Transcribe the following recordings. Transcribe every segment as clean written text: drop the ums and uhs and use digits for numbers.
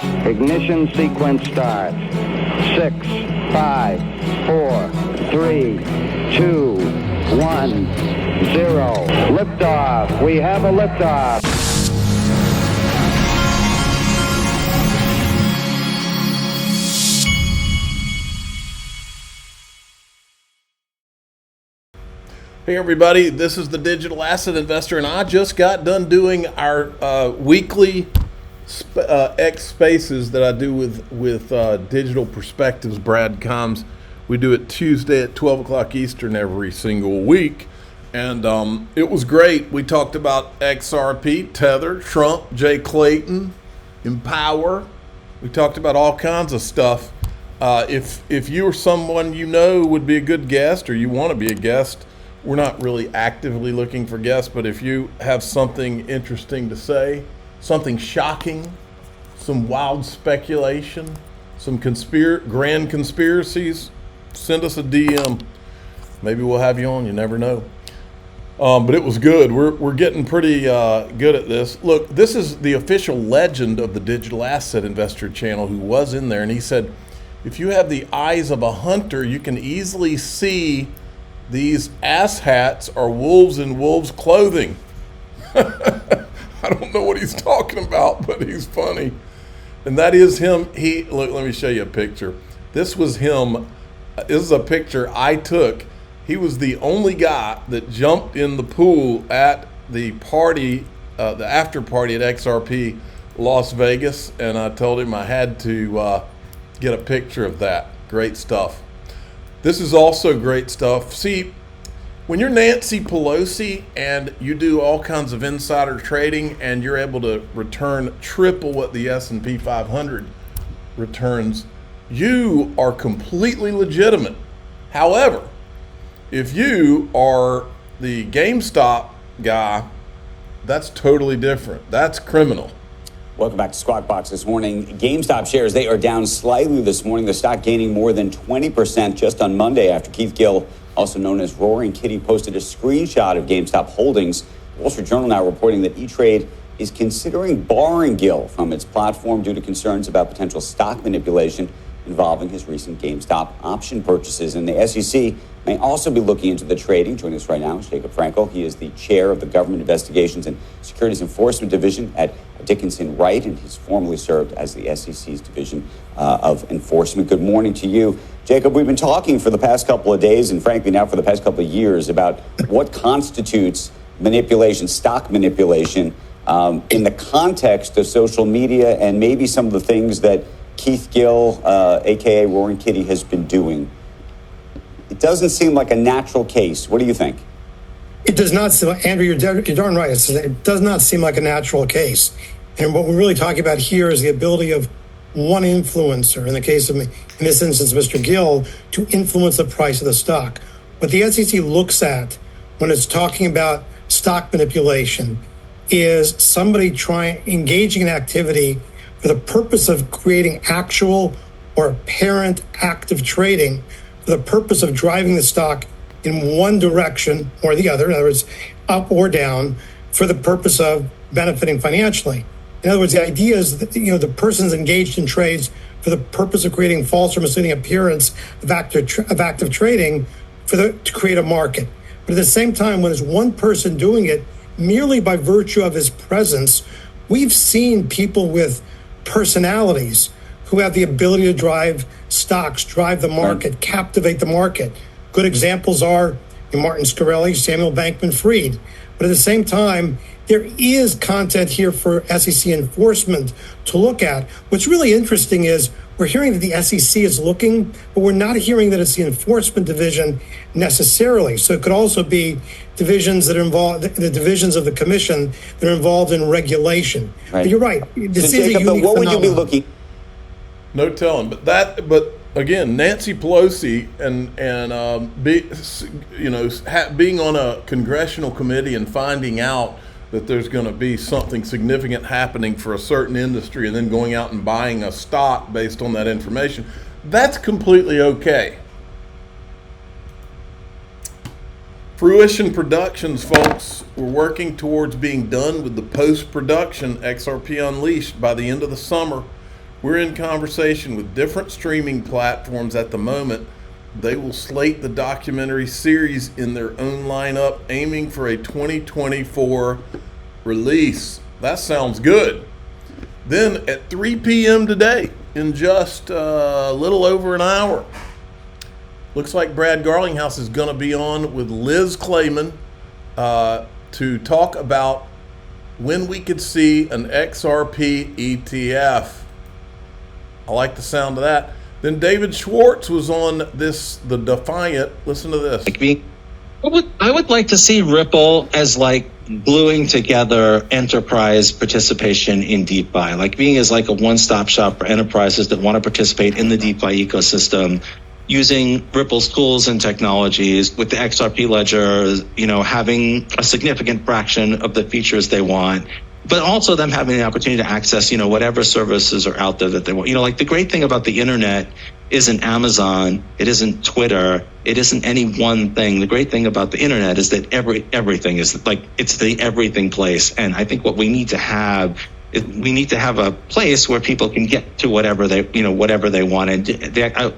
Ignition sequence start. 6, 5, 4, 3, 2, 1, 0. Liftoff. We have a liftoff. Hey everybody, this is the Digital Asset Investor, and I just got done doing our weekly X Spaces that I do with Digital Perspectives, Brad Combs. We do it Tuesday at 12 o'clock Eastern every single week, and it was great. We talked about XRP, Tether, Trump, Clayton, Empower. We talked about all kinds of stuff. If you or someone you know would be a good guest, or you want to be a guest, we're not really actively looking for guests, but if you have something interesting to say, something shocking, some wild speculation, some grand conspiracies, send us a DM. Maybe we'll have you on, you never know. But it was good. We're getting pretty good at this. Look, this is the official legend of the Digital Asset Investor channel who was in there, and he said, if you have the eyes of a hunter, you can easily see these ass hats are wolves in wolves clothing. I don't know what he's talking about, but he's funny. And that is him. Look, let me show you a picture. This was him. This is a picture I took. He was the only guy that jumped in the pool at the party, the after party at XRP Las Vegas. And I told him I had to get a picture of that. Great stuff. This is also great stuff. See, when you're Nancy Pelosi and you do all kinds of insider trading and you're able to return triple what the S&P 500 returns, you are completely legitimate. However, if you are the GameStop guy, that's totally different. That's criminal. Welcome back to Squawk Box this morning. GameStop shares, they are down slightly this morning. The stock gaining more than 20% just on Monday after Keith Gill, also known as Roaring Kitty, posted a screenshot of GameStop holdings. Wall Street Journal now reporting that E-Trade is considering barring Gill from its platform due to concerns about potential stock manipulation involving his recent GameStop option purchases. And the SEC may also be looking into the trading. Joining us right now is Jacob Frankel. He is the chair of the Government Investigations and Securities Enforcement Division at Dickinson Wright, and he's formerly served as the SEC's Division of Enforcement. Good morning to you. Jacob, we've been talking for the past couple of days, and frankly now for the past couple of years, about what constitutes manipulation, stock manipulation, in the context of social media and maybe some of the things that Keith Gill, a.k.a. Roaring Kitty, has been doing. It doesn't seem like a natural case. What do you think? It does not seem, Andrew, you're darn right. It does not seem like a natural case. And what we're really talking about here is the ability of one influencer, in the case of, in this instance, Mr. Gill, to influence the price of the stock. What the SEC looks at when it's talking about stock manipulation is somebody engaging in activity for the purpose of creating actual or apparent active trading for the purpose of driving the stock in one direction or the other, in other words, up or down, for the purpose of benefiting financially. In other words, the idea is that, the person's engaged in trades for the purpose of creating false or misleading appearance of active trading to create a market. But at the same time, when there's one person doing it, merely by virtue of his presence, we've seen people with personalities who have the ability to drive stocks, drive the market, captivate the market. Good examples are Martin Shkreli, Samuel Bankman-Fried. But at the same time, there is content here for SEC enforcement to look at. What's really interesting is we're hearing that the SEC is looking, but we're not hearing that it's the enforcement division necessarily. So it could also be divisions that are involved, the divisions of the commission that are involved in regulation. Right. But you're right. This so is Jacob, a unique what would you be phenomenon. looking? No telling, but again, Nancy Pelosi and being on a congressional committee and finding out that there's going to be something significant happening for a certain industry and then going out and buying a stock based on that information, that's completely okay. Fruition Productions, folks, we're working towards being done with the post-production XRP Unleashed by the end of the summer. We're in conversation with different streaming platforms at the moment. They will slate the documentary series in their own lineup, aiming for a 2024 release. That sounds good. Then at 3 p.m. today, in just a little over an hour, looks like Brad Garlinghouse is going to be on with Liz Clayton to talk about when we could see an XRP ETF. I like the sound of that. Then David Schwartz was on the Defiant. Listen to this. I would like to see Ripple as like gluing together enterprise participation in DeFi, like being as like a one-stop shop for enterprises that want to participate in the DeFi ecosystem, using Ripple's tools and technologies with the XRP ledger, having a significant fraction of the features they want, but also them having the opportunity to access, whatever services are out there that they want. Like the great thing about the internet isn't Amazon, it isn't Twitter, it isn't any one thing. The great thing about the internet is that everything is like, it's the everything place. And I think what we need to have is we need to have a place where people can get to whatever they want. And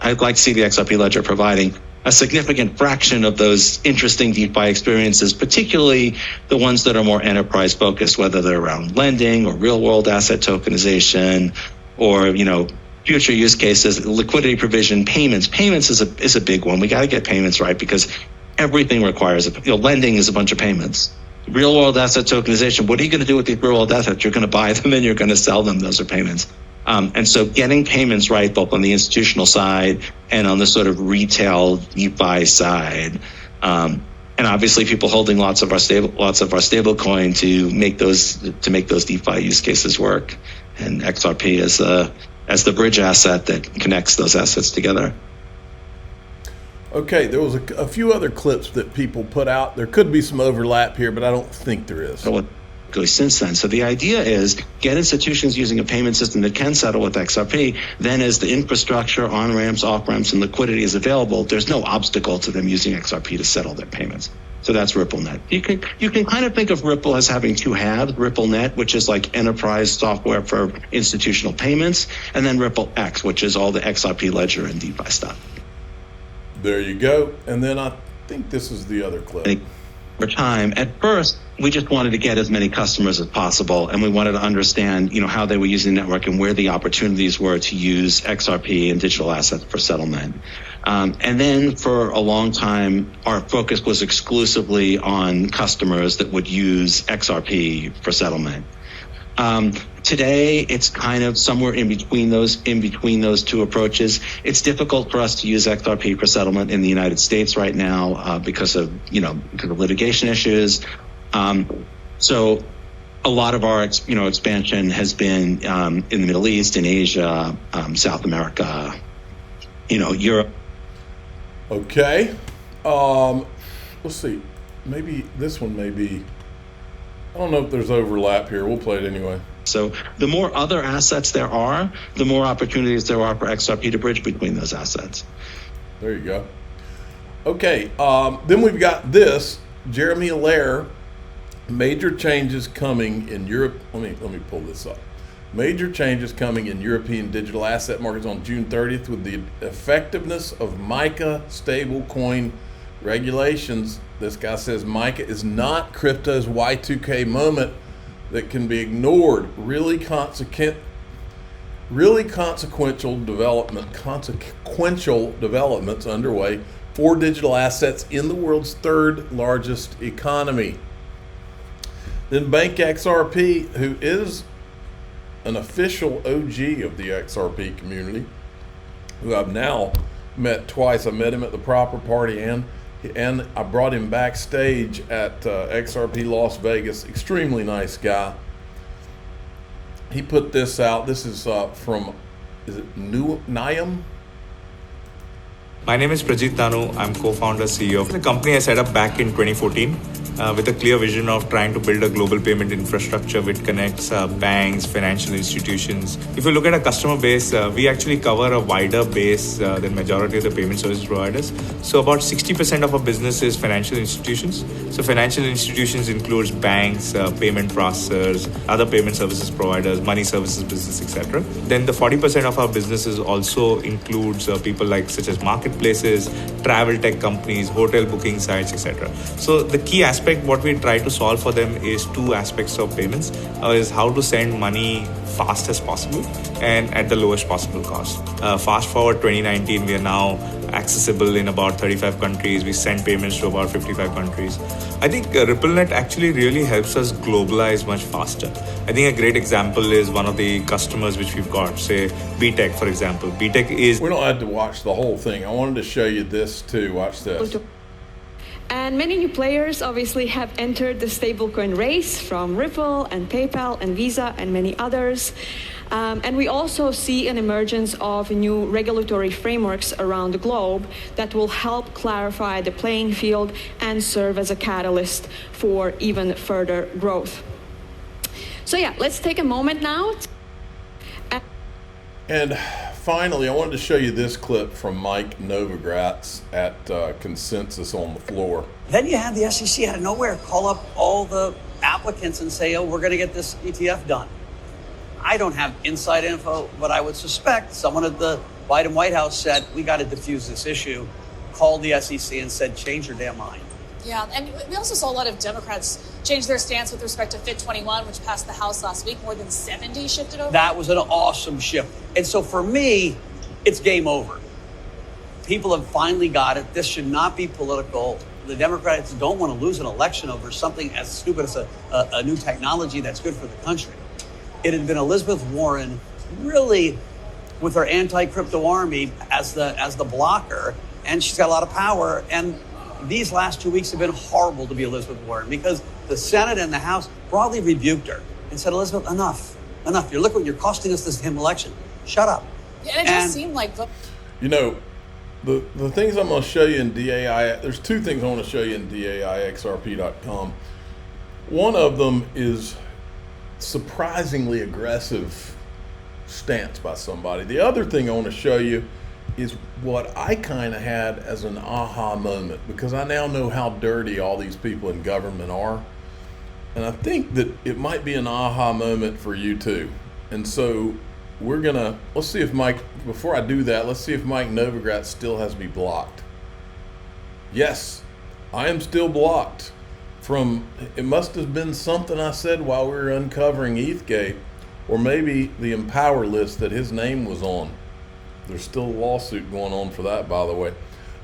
I'd like to see the XRP ledger providing a significant fraction of those interesting DeFi experiences, particularly the ones that are more enterprise focused, whether they're around lending or real world asset tokenization or, future use cases, liquidity provision, payments. Payments is a big one. We got to get payments right because everything requires it. Lending is a bunch of payments. Real world asset tokenization. What are you going to do with these real world assets? You're going to buy them and you're going to sell them. Those are payments. And so getting payments right, both on the institutional side and on the sort of retail DeFi side. And obviously people holding lots of our stable coin to make those DeFi use cases work. And XRP as the bridge asset that connects those assets together. Okay, there was a few other clips that people put out. There could be some overlap here, but I don't think there is. Since then. So the idea is get institutions using a payment system that can settle with XRP. Then as the infrastructure, on-ramps, off-ramps, and liquidity is available, there's no obstacle to them using XRP to settle their payments. So that's RippleNet. You can kind of think of Ripple as having two halves, RippleNet, which is like enterprise software for institutional payments, and then RippleX, which is all the XRP ledger and DeFi stuff. There you go. And then I think this is the other clip. Over time, at first, we just wanted to get as many customers as possible, and we wanted to understand, how they were using the network and where the opportunities were to use XRP and digital assets for settlement. And then for a long time, our focus was exclusively on customers that would use XRP for settlement. Today, it's kind of somewhere in between those two approaches. It's difficult for us to use XRP for settlement in the United States right now because of litigation issues. So a lot of our expansion has been in the Middle East, in Asia, South America, Europe. Okay. Let's see. Maybe this one may be. I don't know if there's overlap here. We'll play it anyway. So the more other assets there are, the more opportunities there are for XRP to bridge between those assets. There you go. Okay. Then we've got this. Jeremy Allaire. Major changes coming in Europe. Let me pull this up. Major changes coming in European digital asset markets on June 30th with the effectiveness of MiCA stablecoin regulations. This guy says MiCA is not crypto's Y2K moment that can be ignored. Really consequential developments underway for digital assets in the world's third largest economy. Then Bank XRP, who is an official OG of the XRP community, who I've now met twice. I met him at the proper party and I brought him backstage at XRP Las Vegas. Extremely nice guy. He put this out. This is from, is it Niam? My name is Prajit Danu. I'm co-founder, CEO of the company I set up back in 2014 with a clear vision of trying to build a global payment infrastructure which connects banks, financial institutions. If you look at our customer base, we actually cover a wider base than majority of the payment service providers. So about 60% of our business is financial institutions. So financial institutions includes banks, payment processors, other payment services providers, money services business, etc. Then the 40% of our businesses also includes people like such as marketplaces, travel tech companies, hotel booking sites, etc. So the key aspect what we try to solve for them is two aspects of payments, is how to send money fast as possible and at the lowest possible cost. Fast forward 2019, we are now accessible in about 35 countries. We send payments to about 55 countries. I think RippleNet actually really helps us globalize much faster. I think a great example is one of the customers which we've got, say BTEC, for example. BTEC is... We don't have to watch the whole thing. I wanted to show you this too. Watch this. And many new players obviously have entered the stablecoin race, from Ripple and PayPal and Visa and many others. And we also see an emergence of new regulatory frameworks around the globe that will help clarify the playing field and serve as a catalyst for even further growth. So yeah, let's take a moment now. And finally, I wanted to show you this clip from Mike Novogratz at Consensus on the Floor. Then you have the SEC out of nowhere call up all the applicants and say, oh, we're going to get this ETF done. I don't have inside info, but I would suspect someone at the Biden White House said, we got to diffuse this issue, called the SEC and said, change your damn mind. Yeah, and we also saw a lot of Democrats change their stance with respect to FIT 21, which passed the House last week. More than 70 shifted over. That was an awesome shift. And so for me, it's game over. People have finally got it. This should not be political. The Democrats don't want to lose an election over something as stupid as a new technology that's good for the country. It had been Elizabeth Warren really with her anti-crypto army as the blocker, and she's got a lot of power. And these last 2 weeks have been horrible to be Elizabeth Warren because the Senate and the House broadly rebuked her and said, Elizabeth, enough. Look what you're costing us this damn election. Shut up. Yeah, and it just seemed like you know, the things I'm going to show you in DAI, there's two things I want to show you in DAIXRP.com. One of them is surprisingly aggressive stance by somebody. The other thing I want to show you is what I kind of had as an aha moment, because I now know how dirty all these people in government are. And I think that it might be an aha moment for you too. And so let's see if Mike, before I do that, let's see if Mike Novogratz still has me blocked. Yes, I am still blocked it must have been something I said while we were uncovering ETHgate, or maybe the Empower list that his name was on. There's still a lawsuit going on for that, by the way.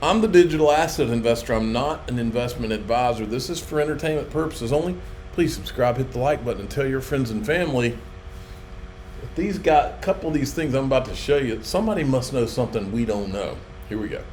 I'm the digital asset investor. I'm not an investment advisor. This is for entertainment purposes only. Please subscribe, hit the like button, and tell your friends and family. If a couple of these things I'm about to show you, somebody must know something we don't know. Here we go.